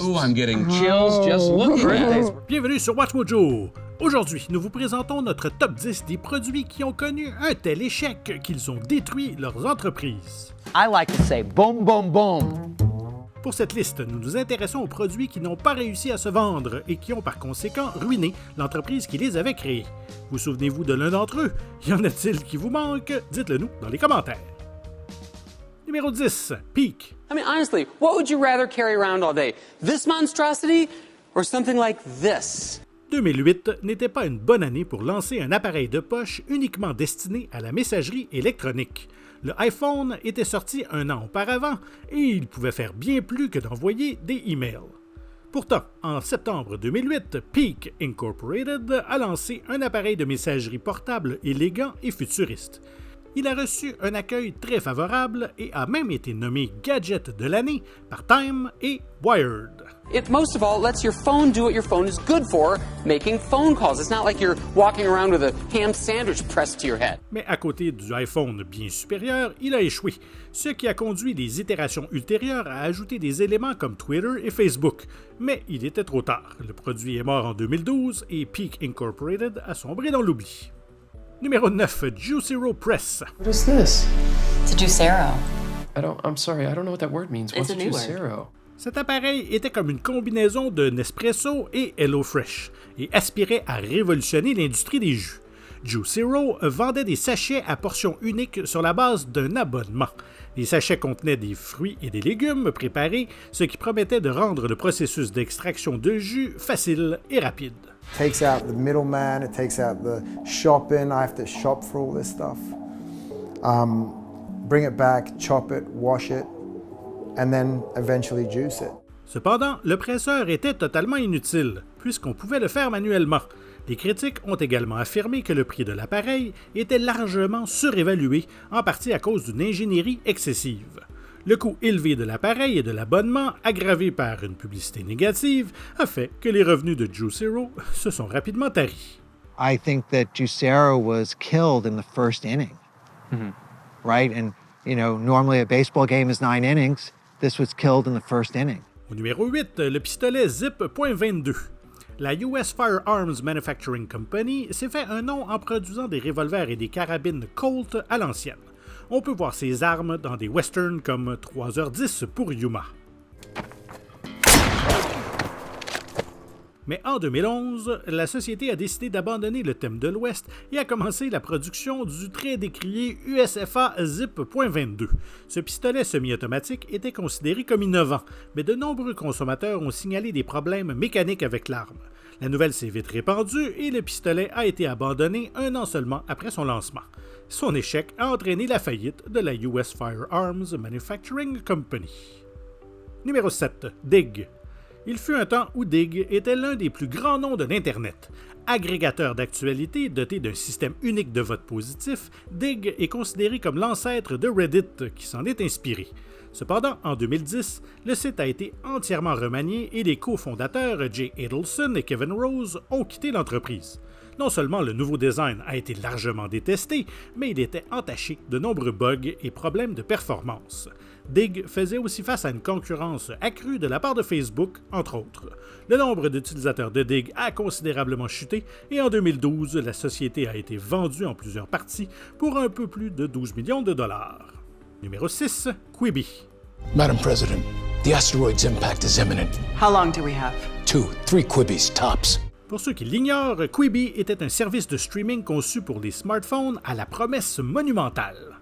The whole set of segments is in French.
Oh, I'm getting chills just looking at it. Bienvenue sur Watch Mojo. Aujourd'hui, nous vous présentons notre top 10 des produits qui ont connu un tel échec qu'ils ont détruit leurs entreprises. I like to say boom, boom, boom. Pour cette liste, nous nous intéressons aux produits qui n'ont pas réussi à se vendre et qui ont par conséquent ruiné l'entreprise qui les avait créés. Vous souvenez-vous de l'un d'entre eux? Y en a-t-il qui vous manque? Dites-le nous dans les commentaires. Numéro 10, Peak. I mean, honestly, what would you rather carry around all day? This monstrosity or something like this? 2008 n'était pas une bonne année pour lancer un appareil de poche uniquement destiné à la messagerie électronique. Le iPhone était sorti un an auparavant et il pouvait faire bien plus que d'envoyer des emails. Pourtant, en septembre 2008, Peak Incorporated a lancé un appareil de messagerie portable élégant et futuriste. Il a reçu un accueil très favorable et a même été nommé Gadget de l'année par Time et Wired. It most of all lets your phone do what your phone is good for, making phone calls. It's not like you're walking around with a ham sandwich pressed to your head. Mais à côté du iPhone bien supérieur, il a échoué, ce qui a conduit les itérations ultérieures à ajouter des éléments comme Twitter et Facebook. Mais il était trop tard. Le produit est mort en 2012 et Peak Incorporated a sombré dans l'oubli. Numéro 9, Juicero Press. What is this? It's a Juicero. I'm sorry, I don't know what that word means. It's What's a new word. Juicero? Cet appareil était comme une combinaison de Nespresso et HelloFresh et aspirait à révolutionner l'industrie des jus. Juicero vendait des sachets à portions uniques sur la base d'un abonnement. Les sachets contenaient des fruits et des légumes préparés, ce qui promettait de rendre le processus d'extraction de jus facile et rapide. Takes out the middleman, it takes out the shopping. I have to shop for all this stuff. Bring it back, chop it, wash it, and then eventually juice it. Cependant, le presseur était totalement inutile, puisqu'on pouvait le faire manuellement. Les critiques ont également affirmé que le prix de l'appareil était largement surévalué, en partie à cause d'une ingénierie excessive. Le coût élevé de l'appareil et de l'abonnement, aggravé par une publicité négative, a fait que les revenus de Juicero se sont rapidement taris. I think that Juicero was killed in the first inning, right? And, normally a baseball game is 9 innings. This was killed in the first inning. Au numéro 8, le pistolet Zip.22. La US Firearms Manufacturing Company s'est fait un nom en produisant des revolvers et des carabines Colt à l'ancienne. On peut voir ces armes dans des westerns comme 3h10 pour Yuma. Mais en 2011, la société a décidé d'abandonner le thème de l'Ouest et a commencé la production du très décrié USFA Zip.22. Ce pistolet semi-automatique était considéré comme innovant, mais de nombreux consommateurs ont signalé des problèmes mécaniques avec l'arme. La nouvelle s'est vite répandue et le pistolet a été abandonné un an seulement après son lancement. Son échec a entraîné la faillite de la US Firearms Manufacturing Company. Numéro 7. Dig. Il fut un temps où Dig était l'un des plus grands noms de l'Internet. Agrégateur d'actualités doté d'un système unique de vote positif, Dig est considéré comme l'ancêtre de Reddit qui s'en est inspiré. Cependant, en 2010, le site a été entièrement remanié et les cofondateurs Jay Adelson et Kevin Rose ont quitté l'entreprise. Non seulement le nouveau design a été largement détesté, mais il était entaché de nombreux bugs et problèmes de performance. Dig faisait aussi face à une concurrence accrue de la part de Facebook, entre autres. Le nombre d'utilisateurs de Dig a considérablement chuté et en 2012, la société a été vendue en plusieurs parties pour un peu plus de 12 millions de dollars. Numéro 6, Quibi. Madam President, the asteroid's impact is imminent. How long do we have? 2, 3 Quibbies, tops. Pour ceux qui l'ignorent, Quibi était un service de streaming conçu pour les smartphones à la promesse monumentale.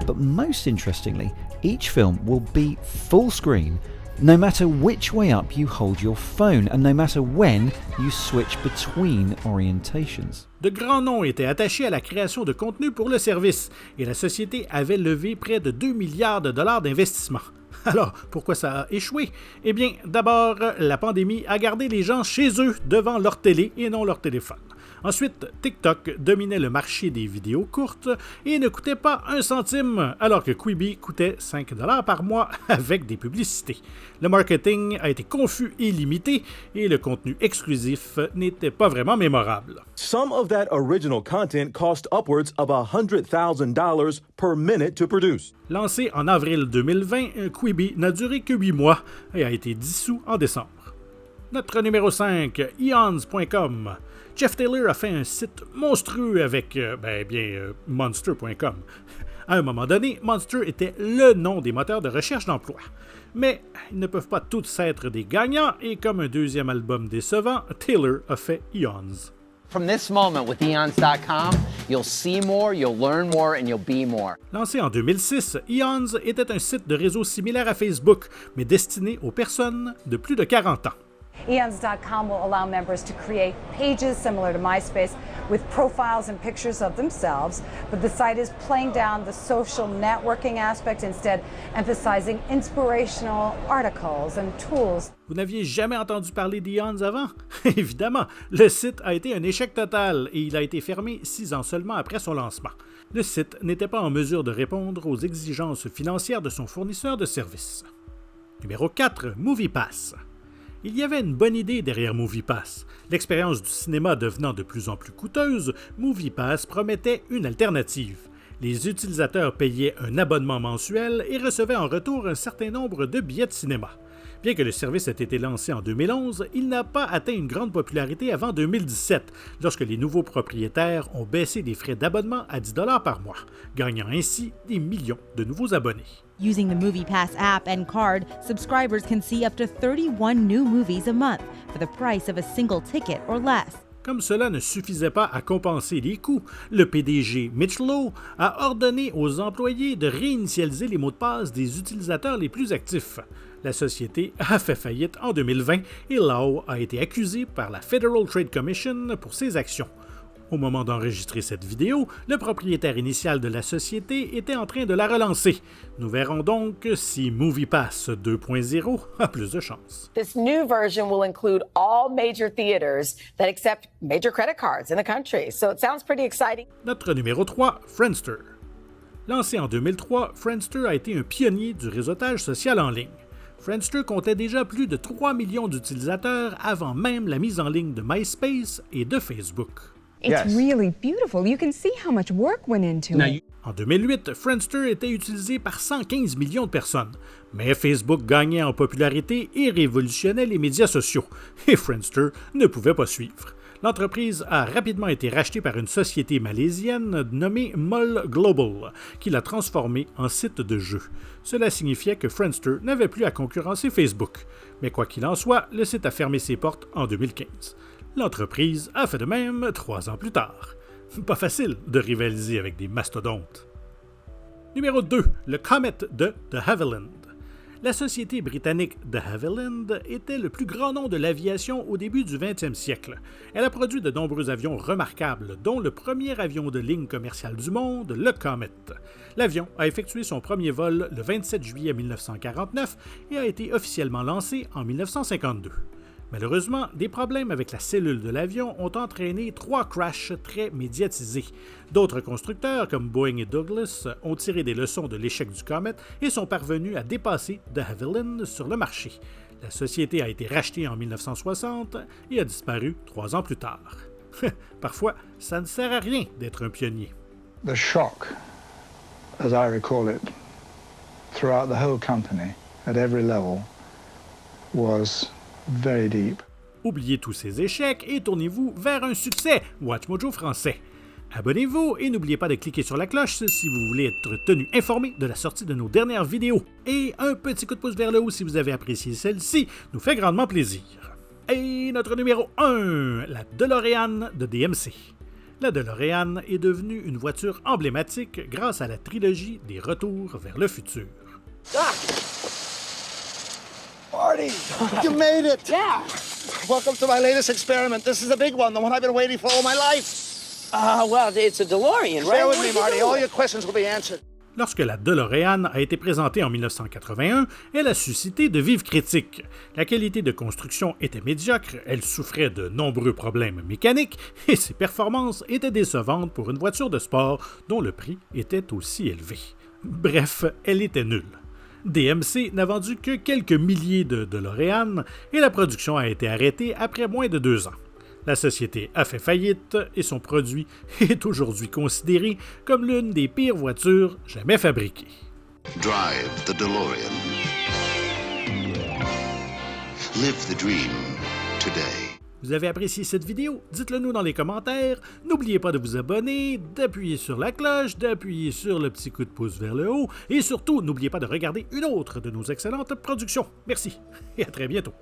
But most interestingly, each film will be full screen no matter which way up you hold your phone and no matter when you switch between orientations. De grands noms étaient attachés à la création de contenu pour le service et la société avait levé près de 2 milliards de dollars d'investissement. Alors, pourquoi ça a échoué? Eh bien, d'abord, la pandémie a gardé les gens chez eux devant leur télé et non leur téléphone. Ensuite, TikTok dominait le marché des vidéos courtes et ne coûtait pas 1 centime, alors que Quibi coûtait 5 $ par mois avec des publicités. Le marketing a été confus et limité, et le contenu exclusif n'était pas vraiment mémorable. Some of that original content cost upwards of $100,000 per minute to produce. Lancé en avril 2020, Quibi n'a duré que 8 mois et a été dissous en décembre. Notre numéro 5, eons.com. Jeff Taylor a fait un site monstrueux avec, monster.com. À un moment donné, Monster était le nom des moteurs de recherche d'emploi. Mais ils ne peuvent pas tous être des gagnants et comme un deuxième album décevant, Taylor a fait Eons. From this moment with eons.com, you'll see more, you'll learn more, and you'll be more. Lancé en 2006, Eons était un site de réseau similaire à Facebook, mais destiné aux personnes de plus de 40 ans. Eons.com will allow members to create pages similar to MySpace with profiles and pictures of themselves, but the site is playing down the social networking aspect, instead emphasizing inspirational articles and tools. Vous n'aviez jamais entendu parler d'Eons avant? Évidemment, le site a été un échec total et il a été fermé 6 ans seulement après son lancement. Le site n'était pas en mesure de répondre aux exigences financières de son fournisseur de services. Numéro 4, MoviePass. Il y avait une bonne idée derrière MoviePass. L'expérience du cinéma devenant de plus en plus coûteuse, MoviePass promettait une alternative. Les utilisateurs payaient un abonnement mensuel et recevaient en retour un certain nombre de billets de cinéma. Bien que le service ait été lancé en 2011, il n'a pas atteint une grande popularité avant 2017, lorsque les nouveaux propriétaires ont baissé les frais d'abonnement à 10 $ par mois, gagnant ainsi des millions de nouveaux abonnés. Using the MoviePass app and card, subscribers can see up to 31 new movies a month for the price of a single ticket or less. Comme cela ne suffisait pas à compenser les coûts, le PDG Mitch Lowe a ordonné aux employés de réinitialiser les mots de passe des utilisateurs les plus actifs. La société a fait faillite en 2020 et Lowe a été accusé par la Federal Trade Commission pour ses actions. Au moment d'enregistrer cette vidéo, le propriétaire initial de la société était en train de la relancer. Nous verrons donc si MoviePass 2.0 a plus de chance. This new version will include all major theaters that accept major credit cards in the country. So it sounds pretty exciting. Notre numéro 3, Friendster. Lancé en 2003, Friendster a été un pionnier du réseautage social en ligne. Friendster comptait déjà plus de 3 millions d'utilisateurs avant même la mise en ligne de MySpace et de Facebook. It's really beautiful. You can see how much work went into it. En 2008, Friendster était utilisé par 115 millions de personnes, mais Facebook gagnait en popularité et révolutionnait les médias sociaux, et Friendster ne pouvait pas suivre. L'entreprise a rapidement été rachetée par une société malaisienne nommée Mall Global, qui l'a transformée en site de jeu. Cela signifiait que Friendster n'avait plus à concurrencer Facebook, mais quoi qu'il en soit, le site a fermé ses portes en 2015. L'entreprise a fait de même 3 ans plus tard. Pas facile de rivaliser avec des mastodontes. Numéro 2, le Comet de de Havilland. La société britannique de Havilland était le plus grand nom de l'aviation au début du 20e siècle. Elle a produit de nombreux avions remarquables, dont le premier avion de ligne commerciale du monde, le Comet. L'avion a effectué son premier vol le 27 juillet 1949 et a été officiellement lancé en 1952. Malheureusement, des problèmes avec la cellule de l'avion ont entraîné 3 crashs très médiatisés. D'autres constructeurs, comme Boeing et Douglas, ont tiré des leçons de l'échec du Comet et sont parvenus à dépasser de Havilland sur le marché. La société a été rachetée en 1960 et a disparu 3 ans plus tard. Parfois, ça ne sert à rien d'être un pionnier. The shock, as I recall it, throughout the whole company, at every level, was very deep. Oubliez tous ces échecs et tournez-vous vers un succès, WatchMojo français. Abonnez-vous et n'oubliez pas de cliquer sur la cloche si vous voulez être tenu informé de la sortie de nos dernières vidéos. Et un petit coup de pouce vers le haut si vous avez apprécié celle-ci, nous fait grandement plaisir. Et notre numéro 1, la DeLorean de DMC. La DeLorean est devenue une voiture emblématique grâce à la trilogie des Retours vers le futur. Marty, you made it! Yeah! Welcome to my latest experiment. This is the big one, the one I've been waiting for all my life. Well, it's a DeLorean, right? Bear with me, Marty. All your questions will be answered. Lorsque la DeLorean a été présentée en 1981, elle a suscité de vives critiques. La qualité de construction était médiocre, elle souffrait de nombreux problèmes mécaniques et ses performances étaient décevantes pour une voiture de sport dont le prix était aussi élevé. Bref, elle était nulle. DMC n'a vendu que quelques milliers de DeLorean et la production a été arrêtée après moins de 2 ans. La société a fait faillite et son produit est aujourd'hui considéré comme l'une des pires voitures jamais fabriquées. Drive the DeLorean. Live the dream today. Vous avez apprécié cette vidéo? Dites-le nous dans les commentaires. N'oubliez pas de vous abonner, d'appuyer sur la cloche, d'appuyer sur le petit coup de pouce vers le haut et surtout, n'oubliez pas de regarder une autre de nos excellentes productions. Merci et à très bientôt.